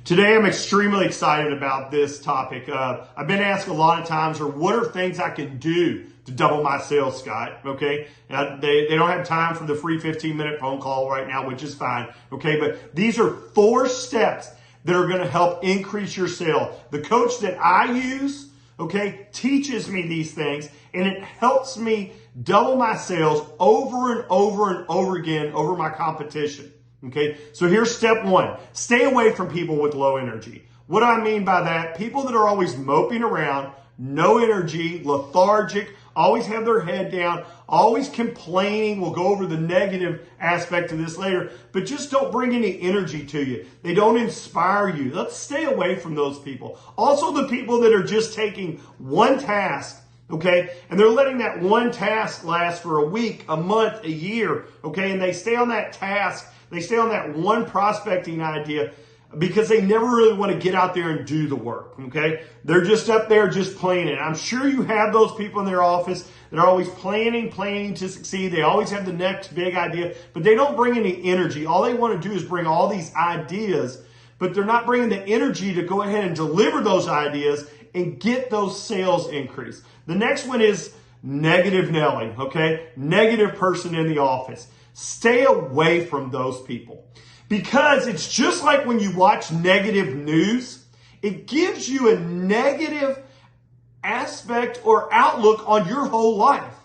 Today, I'm extremely excited about this topic. I've been asked a lot of times, what are things I can do to double my sales, Scott? Okay. They don't have time for the free 15-minute phone call right now, which is fine. Okay. But these are 4 steps that are going to help increase your sale. The coach that I use, okay, teaches me these things, and it helps me double my sales over and over and over again over my competition. Okay, so here's step 1. Stay away from people with low energy. What do I mean by that? People that are always moping around, no energy, lethargic, always have their head down, always complaining. We'll go over the negative aspect of this later, but just don't bring any energy to you. They don't inspire you. Let's stay away from those people. Also, the people that are just taking one task, okay, and they're letting that one task last for a week, a month, a year, okay, and they stay on that task. They stay on that one prospecting idea because they never really want to get out there and do the work, okay? They're just up there just planning. I'm sure you have those people in their office that are always planning to succeed. They always have the next big idea, but they don't bring any energy. All they want to do is bring all these ideas, but they're not bringing the energy to go ahead and deliver those ideas and get those sales increase. The next one is negative Nelly, okay? Negative person in the office. Stay away from those people because it's just like when you watch negative news, it gives you a negative aspect or outlook on your whole life.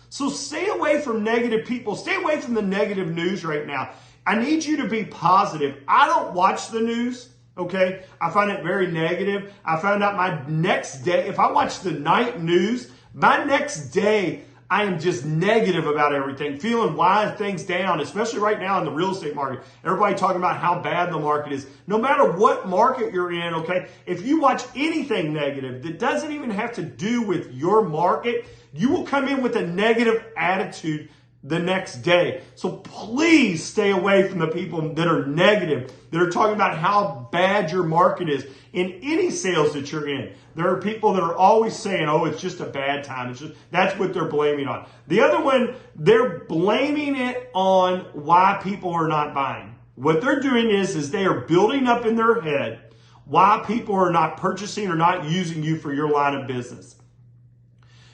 So stay away from negative people. Stay away from the negative news right now. I need you to be positive. I don't watch the news. Okay. I find it very negative. I found out my next day, if I watch the night news, my next day, I am just negative about everything, feeling things down, especially right now in the real estate market. Everybody talking about how bad the market is. No matter what market you're in, okay, if you watch anything negative that doesn't even have to do with your market, you will come in with a negative attitude the next day. So please stay away from the people that are negative, that are talking about how bad your market is in any sales that you're in. There are people that are always saying, oh, it's just a bad time. That's what they're blaming on. The other one, they're blaming it on why people are not buying. What they're doing is they are building up in their head why people are not purchasing or not using you for your line of business.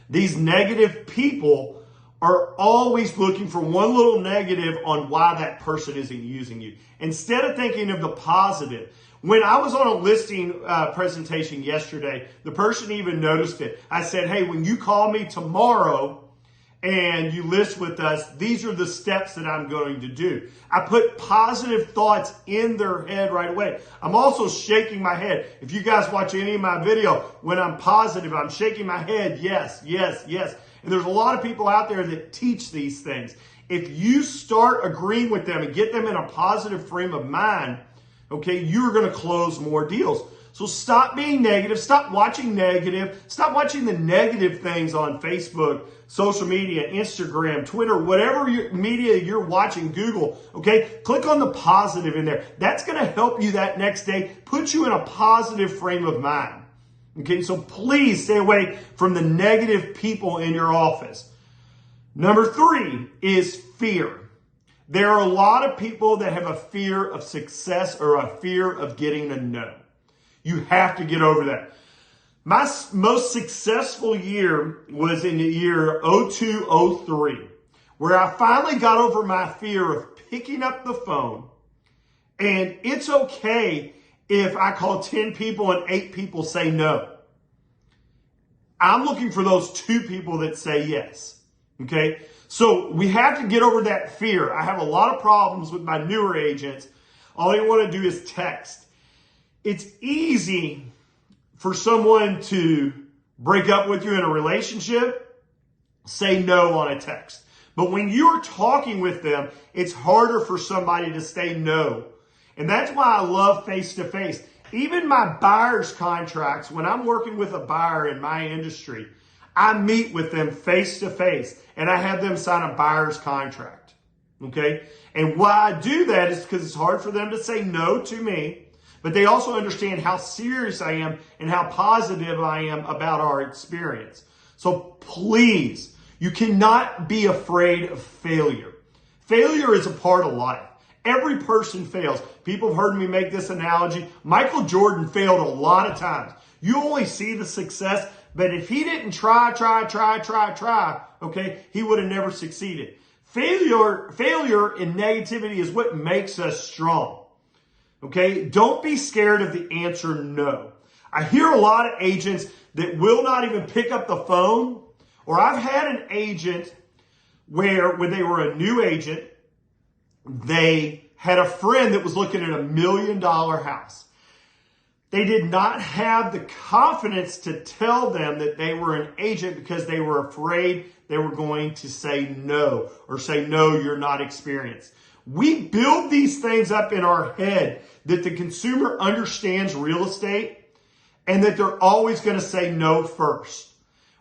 These negative people are always looking for one little negative on why that person isn't using you, instead of thinking of the positive. When I was on a listing presentation yesterday, the person even noticed it. I said, hey, when you call me tomorrow and you list with us, these are the steps that I'm going to do. I put positive thoughts in their head right away. I'm also shaking my head. If you guys watch any of my video, when I'm positive, I'm shaking my head. Yes, yes, yes. And there's a lot of people out there that teach these things. If you start agreeing with them and get them in a positive frame of mind, okay, you're going to close more deals. So stop being negative. Stop watching negative. Stop watching the negative things on Facebook, social media, Instagram, Twitter, whatever media you're watching, Google, okay? Click on the positive in there. That's going to help you that next day, put you in a positive frame of mind. Okay, so please stay away from the negative people in your office. Number 3 is fear. There are a lot of people that have a fear of success or a fear of getting a no. You have to get over that. My most successful year was in the year 02-03, where I finally got over my fear of picking up the phone. And it's okay if I call 10 people and 8 people say no. I'm looking for those 2 people that say yes. Okay? So we have to get over that fear. I have a lot of problems with my newer agents. All they want to do is text. It's easy for someone to break up with you in a relationship, say no on a text. But when you're talking with them, it's harder for somebody to say no. And that's why I love face-to-face. Even my buyer's contracts, when I'm working with a buyer in my industry, I meet with them face-to-face and I have them sign a buyer's contract. Okay? And why I do that is because it's hard for them to say no to me, but they also understand how serious I am and how positive I am about our experience. So please, you cannot be afraid of failure. Failure is a part of life. Every person fails. People have heard me make this analogy. Michael Jordan failed a lot of times. You only see the success, but if he didn't try, okay, he would have never succeeded. Failure and negativity is what makes us strong. Okay? Don't be scared of the answer no. I hear a lot of agents that will not even pick up the phone, or I've had an agent where when they were a new agent, they had a friend that was looking at $1 million house. They did not have the confidence to tell them that they were an agent because they were afraid they were going to say no or say, no, you're not experienced. We build these things up in our head that the consumer understands real estate and that they're always going to say no first.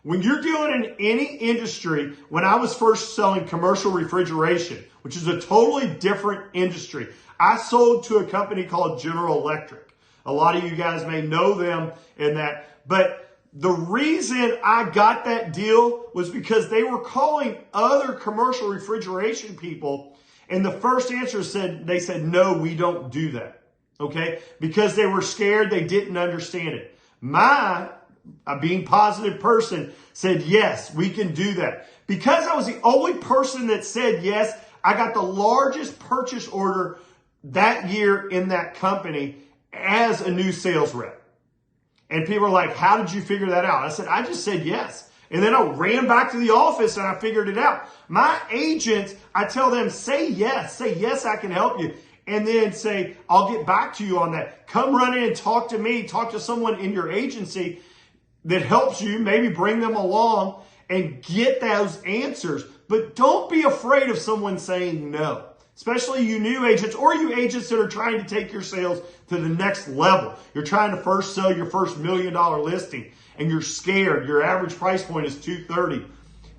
When you're dealing in any industry, when I was first selling commercial refrigeration, which is a totally different industry, I sold to a company called General Electric. A lot of you guys may know them in that. But the reason I got that deal was because they were calling other commercial refrigeration people. And the first answer they said, no, we don't do that. Okay? Because they were scared. They didn't understand it. A being positive person said, yes, we can do that. Because I was the only person that said yes, I got the largest purchase order that year in that company as a new sales rep. And people are like, how did you figure that out? I said, I just said yes. And then I ran back to the office and I figured it out. My agents, I tell them, say yes, I can help you. And then say, I'll get back to you on that. Come run in and talk to me, talk to someone in your agency that helps you, maybe bring them along and get those answers. But don't be afraid of someone saying no. Especially you new agents or you agents that are trying to take your sales to the next level. You're trying to first sell your first $1 million listing and you're scared. Your average price point is $230,000.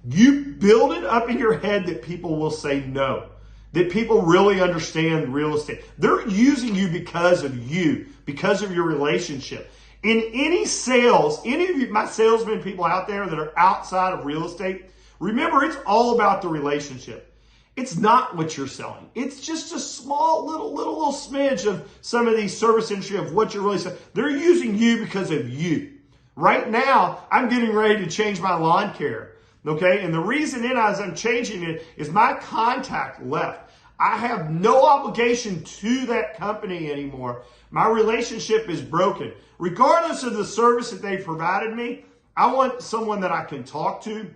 You build it up in your head that people will say no. That people really understand real estate. They're using you, because of your relationship. In any sales, any of you, my salesmen people out there that are outside of real estate, remember it's all about the relationship. It's not what you're selling. It's just a small little smidge of some of these service industry of what you're really selling. They're using you because of you. Right now, I'm getting ready to change my lawn care. Okay? And the reason as I'm changing it is my contact left. I have no obligation to that company anymore. My relationship is broken. Regardless of the service that they provided me, I want someone that I can talk to.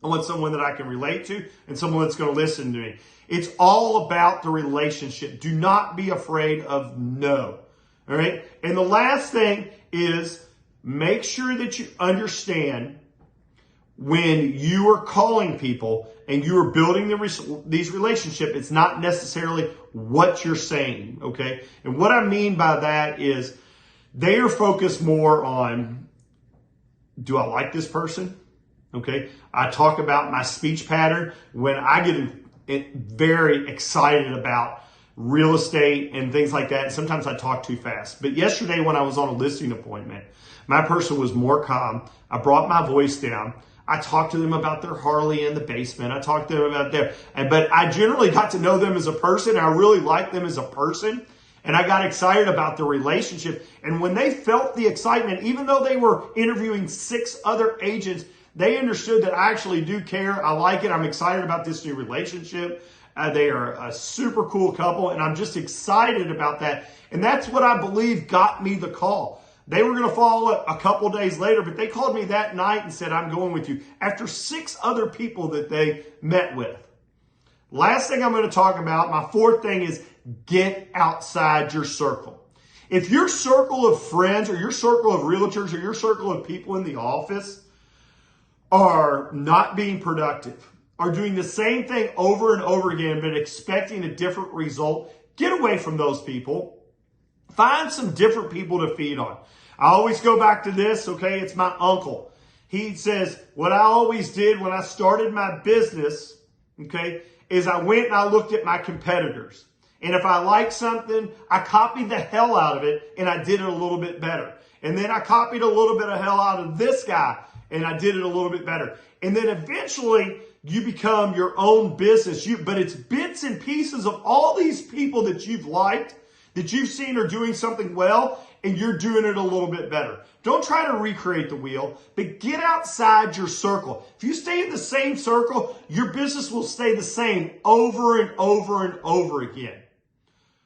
I want someone that I can relate to and someone that's going to listen to me. It's all about the relationship. Do not be afraid of no. All right? And the last thing is make sure that you understand when you are calling people and you are building these relationships, it's not necessarily what you're saying, okay? And what I mean by that is they are focused more on, do I like this person? Okay, I talk about my speech pattern when I get very excited about real estate and things like that. And sometimes I talk too fast. But yesterday when I was on a listing appointment, my person was more calm. I brought my voice down. I talked to them about their Harley in the basement. I talked to them about but I generally got to know them as a person. I really liked them as a person. And I got excited about the relationship. And when they felt the excitement, even though they were interviewing 6 other agents, they understood that I actually do care. I like it. I'm excited about this new relationship. They are a super cool couple, and I'm just excited about that. And that's what I believe got me the call. They were going to follow up a couple days later, but they called me that night and said, I'm going with you, after 6 other people that they met with. Last thing I'm going to talk about, my 4th thing, is get outside your circle. If your circle of friends or your circle of realtors or your circle of people in the office are not being productive, are doing the same thing over and over again, but expecting a different result, get away from those people. Find some different people to feed on. I always go back to this, okay? It's my uncle. He says, what I always did when I started my business, okay, is I went and I looked at my competitors. And if I liked something, I copied the hell out of it and I did it a little bit better. And then I copied a little bit of hell out of this guy and I did it a little bit better. And then eventually you become your own business. But it's bits and pieces of all these people that you've liked, that you've seen are doing something well, and you're doing it a little bit better. Don't try to recreate the wheel, but get outside your circle. If you stay in the same circle, your business will stay the same over and over and over again.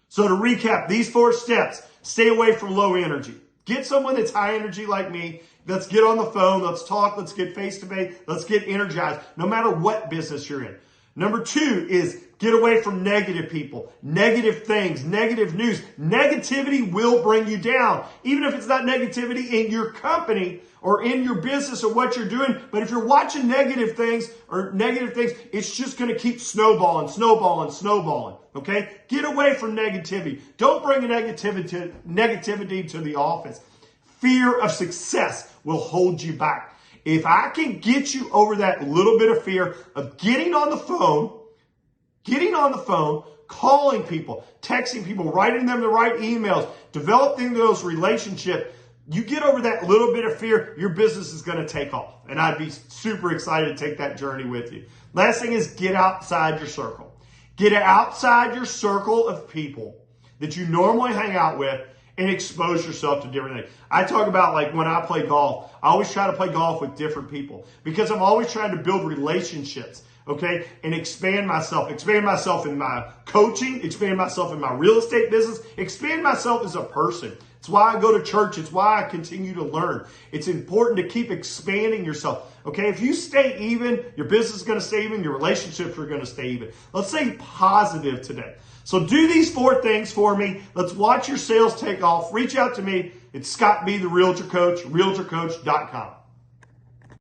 So to recap, these 4 steps: stay away from low energy. Get someone that's high energy like me. Let's get on the phone. Let's talk. Let's get face to face. Let's get energized, no matter what business you're in. Number 2 is get away from negative people, negative things, negative news. Negativity will bring you down, even if it's not negativity in your company or in your business or what you're doing. But if you're watching negative things, it's just going to keep snowballing. Okay? Get away from negativity. Don't bring negativity to the office. Fear of success will hold you back. If I can get you over that little bit of fear of getting on the phone, calling people, texting people, writing them the right emails, developing those relationships, you get over that little bit of fear, your business is going to take off. And I'd be super excited to take that journey with you. Last thing is get outside your circle. Get outside your circle of people that you normally hang out with and expose yourself to different things. I talk about, like, when I play golf, I always try to play golf with different people because I'm always trying to build relationships, okay, and expand myself in my coaching, expand myself in my real estate business, expand myself as a person. It's why I go to church. It's why I continue to learn. It's important to keep expanding yourself. Okay, if you stay even, your business is going to stay even, your relationships are going to stay even. Let's stay positive today. So do these 4 things for me. Let's watch your sales take off. Reach out to me. It's Scott B, the Realtor Coach, realtorcoach.com.